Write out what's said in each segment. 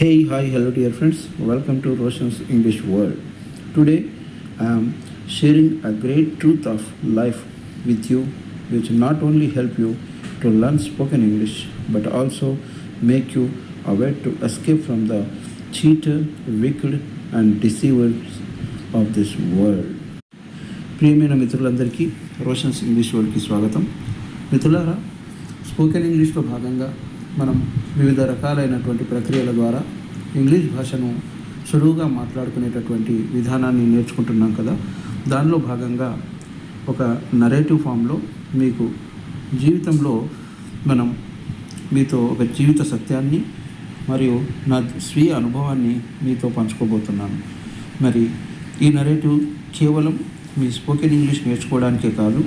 Hey, hi, hello dear friends. Welcome to Roshan's English World. Today I am sharing a great truth of life with you, which not only help you to learn spoken English but also make you aware to escape from the cheater, wicked and deceivers of this world. ప్రియమైన మిత్రులందరికీ Roshan's English వరల్డ్కి స్వాగతం. మిత్రులారా, spoken ఇంగ్లీష్లో భాగంగా మనం వివిధ రకాలైనటువంటి ప్రక్రియల ద్వారా ఇంగ్లీష్ భాషను సులువుగా మాట్లాడుకునేటటువంటి విధానాన్ని నేర్చుకుంటున్నాం కదా. దానిలో భాగంగా ఒక నరేటివ్ ఫామ్లో మీకు జీవితంలో మీతో ఒక జీవిత సత్యాన్ని మరియు నా స్వీయ అనుభవాన్ని మీతో పంచుకోబోతున్నాను. మరి ఈ నరేటివ్ కేవలం మీ స్పోకెన్ ఇంగ్లీష్ నేర్చుకోవడానికే కాదు,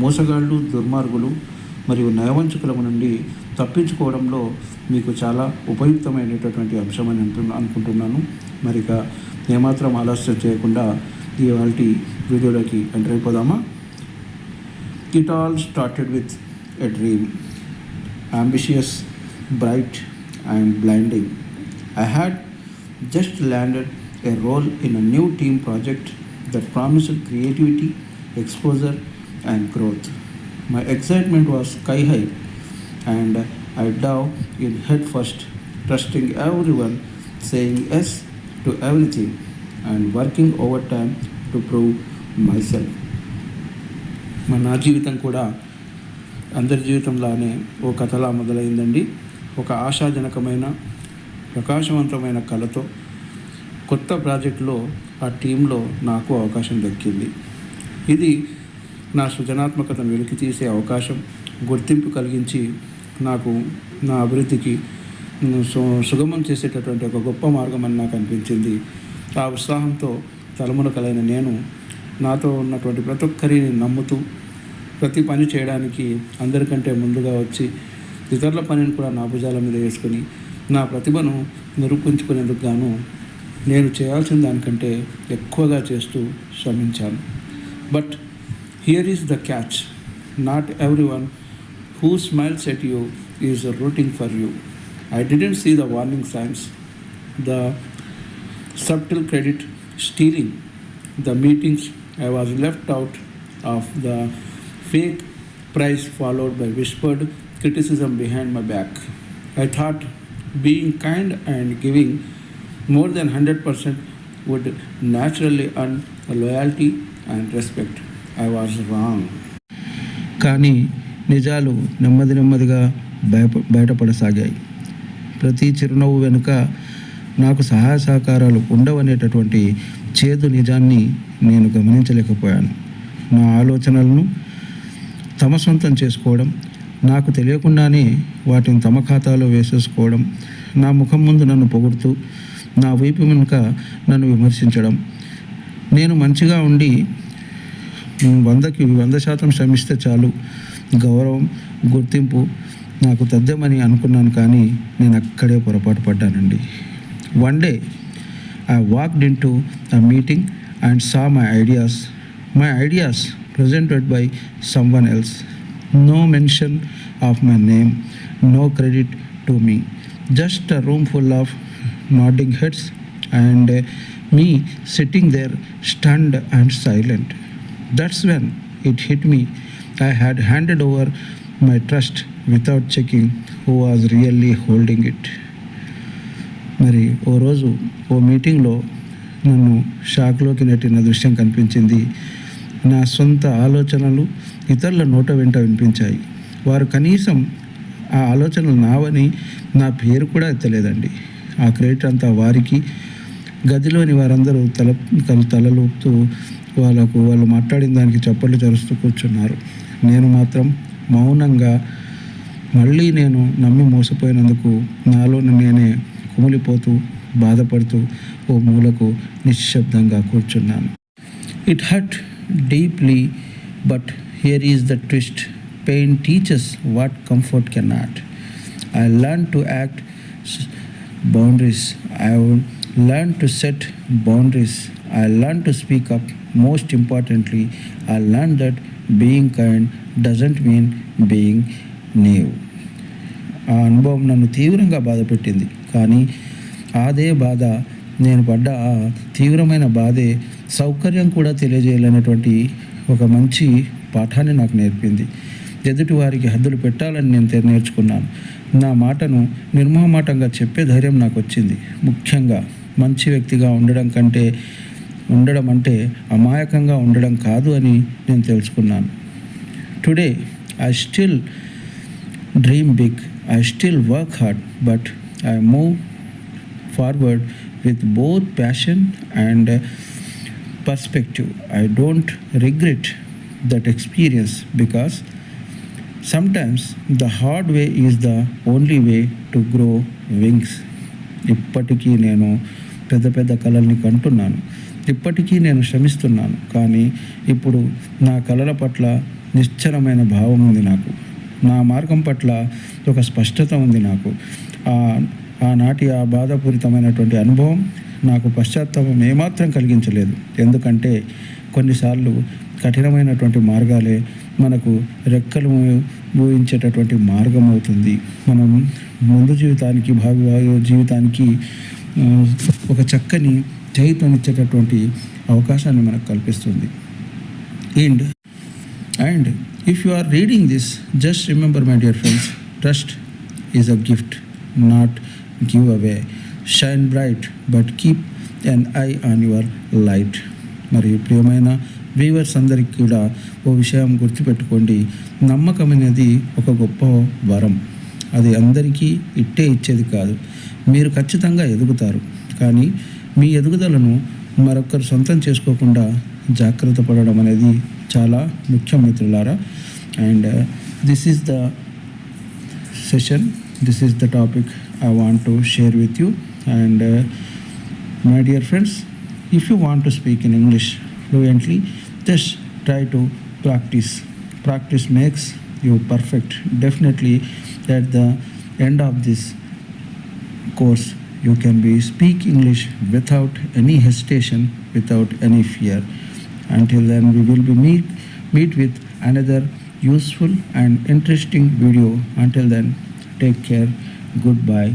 మోసగాళ్ళు, దుర్మార్గులు మరియు నయవంచకుల నుండి తప్పించుకోవడంలో మీకు చాలా ఉపయుక్తమైనటువంటి అంశం అని అనుకుంటున్నాను. మరి ఇక ఏమాత్రం ఆలస్యం చేయకుండా ఇవాళ వీడియోలోకి ఎంటర్ అయిపోదామా. It all started with a dream, ambitious, bright and blinding. I had just landed a role in a new team project that promised creativity, exposure and growth. My excitement was sky high and I dove in head first, trusting everyone, saying yes to everything and working overtime to prove myself. నా జీవితం కూడా అందరి జీవితంలానే ఓ కథలా మొదలైందండి. ఒక ఆశాజనకమైన ప్రకాశవంతమైన కళతో కొత్త ప్రాజెక్టులో ఆ టీంలో నాకు అవకాశం దక్కింది. ఇది నా సృజనాత్మకతను వెలికి తీసే అవకాశం, గుర్తింపు కలిగించి నాకు నా అభివృద్ధికి సుగమం చేసేటటువంటి ఒక గొప్ప మార్గం అని నాకు అనిపించింది. ఆ ఉత్సాహంతో తలమునకలైన నేను నాతో ఉన్నటువంటి ప్రతి ఒక్కరిని నమ్ముతూ ప్రతి పని చేయడానికి అందరికంటే ముందుగా వచ్చి ఇతరుల పనిని కూడా నా భుజాల మీద వేసుకొని నా ప్రతిభను నిరూపించుకునేందుకు గాను నేను చేయాల్సిన దానికంటే ఎక్కువగా చేస్తూ శ్రమించాను. But here is the catch, not everyone who smiles at you is rooting for you. I didn't see the warning signs, the subtle credit stealing, the meetings I was left out of, the fake praise followed by whispered criticism behind my back. I thought being kind and giving more than 100% would naturally earn loyalty and respect. I was wrong. కానీ నిజాలు నెమ్మదిగా బయటపడసాగాయి. ప్రతి చిరునవ్వు వెనుక నాకు సహాయ సహకారాలు ఉండవనేటటువంటి చేదు నిజాన్ని నేను గమనించలేకపోయాను. నా ఆలోచనలను తమ సొంతం చేసుకోవడం, నాకు తెలియకుండానే వాటిని తమ ఖాతాలో వేసేసుకోవడం, నా ముఖం ముందు నన్ను పొగుడుతూ నా వైపు వెనుక నన్ను విమర్శించడం, నేను మంచిగా ఉండి 100% శ్రమిస్తే చాలు గౌరవం, గుర్తింపు నాకు తథ్యమని అనుకున్నాను. కానీ నేను అక్కడే పొరపాటు పడ్డానండి. One day I walked into a meeting and saw my ideas presented by someone else. No mention of my name, no credit to me. Just a room full of nodding heads and me sitting there stunned and silent. That's when it hit me. I had handed over my trust without checking who was really holding it. మరి ఓ రోజు ఓ మీటింగ్లో నన్ను షాక్లోకి నెట్టిన దృశ్యం కనిపించింది. నా సొంత ఆలోచనలు ఇతరుల నోట వెంట వినిపించాయి. వారు కనీసం ఆ ఆలోచనలు నావని నా పేరు కూడా ఎత్తలేదండి. ఆ క్రెడిట్ అంతా వారికి. గదిలోని వారందరూ తలలూపుతూ వాళ్ళు మాట్లాడిన దానికి చప్పట్లు చరుస్తూ కూర్చున్నారు. నేను మాత్రం మౌనంగా మళ్ళీ నేను నమ్మి మోసపోయినందుకు నాలోని నేనే కుమిలిపోతూ బాధపడుతూ ఓ మూలకు నిశ్శబ్దంగా కూర్చున్నాను. It hurt deeply, but here is the twist. Pain teachers what comfort cannot. I learn to act boundaries. I learn to set boundaries. I learned to speak up. Most importantly, I learned that being kind doesn't mean being naive. ఆ అనుభవం నన్ను తీవ్రంగా బాధపెట్టింది. కానీ అదే బాధ, నేను పడ్డ ఆ తీవ్రమైన బాధే సౌకర్యం కూడా తెలియజేయాలనేటువంటి ఒక మంచి పాఠాన్ని నాకు నేర్పింది. ఎదుటి వారికి హద్దులు పెట్టాలని నేను నేర్చుకున్నాను. నా మాటను నిర్మోహమాటంగా చెప్పే ధైర్యం నాకు వచ్చింది. ముఖ్యంగా మంచి వ్యక్తిగా ఉండడం అంటే అమాయకంగా ఉండడం కాదు అని నేను తెలుసుకున్నాను. Today I still dream big, I still work hard, but I move forward with both passion and perspective. I don't regret that experience because sometimes the hard way is the only way to grow wings. ఇప్పటికీ నేను పెద్ద పెద్ద కలల్ని కంటున్నాను, ఇప్పటికీ నేను శ్రమిస్తున్నాను. కానీ ఇప్పుడు నా కలల పట్ల నిశ్చలమైన భావం ఉంది నాకు. నా మార్గం పట్ల ఒక స్పష్టత ఉంది నాకు. ఆనాటి ఆ బాధాపూరితమైనటువంటి అనుభవం నాకు పశ్చాత్తాపం ఏమాత్రం కలిగించలేదు. ఎందుకంటే కొన్నిసార్లు కఠినమైనటువంటి మార్గాలే మనకు రెక్కలు ఊహించేటటువంటి మార్గం అవుతుంది. మనం ముందు జీవితానికి, భావి జీవితానికి ఒక చక్కని చైతన్యమిచ్చేటటువంటి అవకాశాన్ని మనకు కల్పిస్తుంది. And if you are reading this, just remember my dear friends, trust is a gift, not give away. Shine bright but keep an eye on your light. మరి ప్రియమైన వ్యూవర్స్ అందరికీ కూడా ఓ విషయం గుర్తుపెట్టుకోండి, నమ్మకం అనేది ఒక గొప్ప వరం. అది అందరికీ ఇచ్చేది కాదు. మీరు ఖచ్చితంగా ఎదుగుతారు, కానీ మీ ఎదుగుదలను మరొకరు సొంతం చేసుకోకుండా జాగ్రత్త పడడం అనేది చాలా ముఖ్యం మిత్రులారా. And this is the session, this is the topic I want to share with you. And my dear friends, if you want to speak in English fluently, just try to practice makes you perfect. Definitely at the end of this course you can speak English without any hesitation, without any fear. Until then, we will be meet with another useful and interesting video. Until then, take care. Goodbye.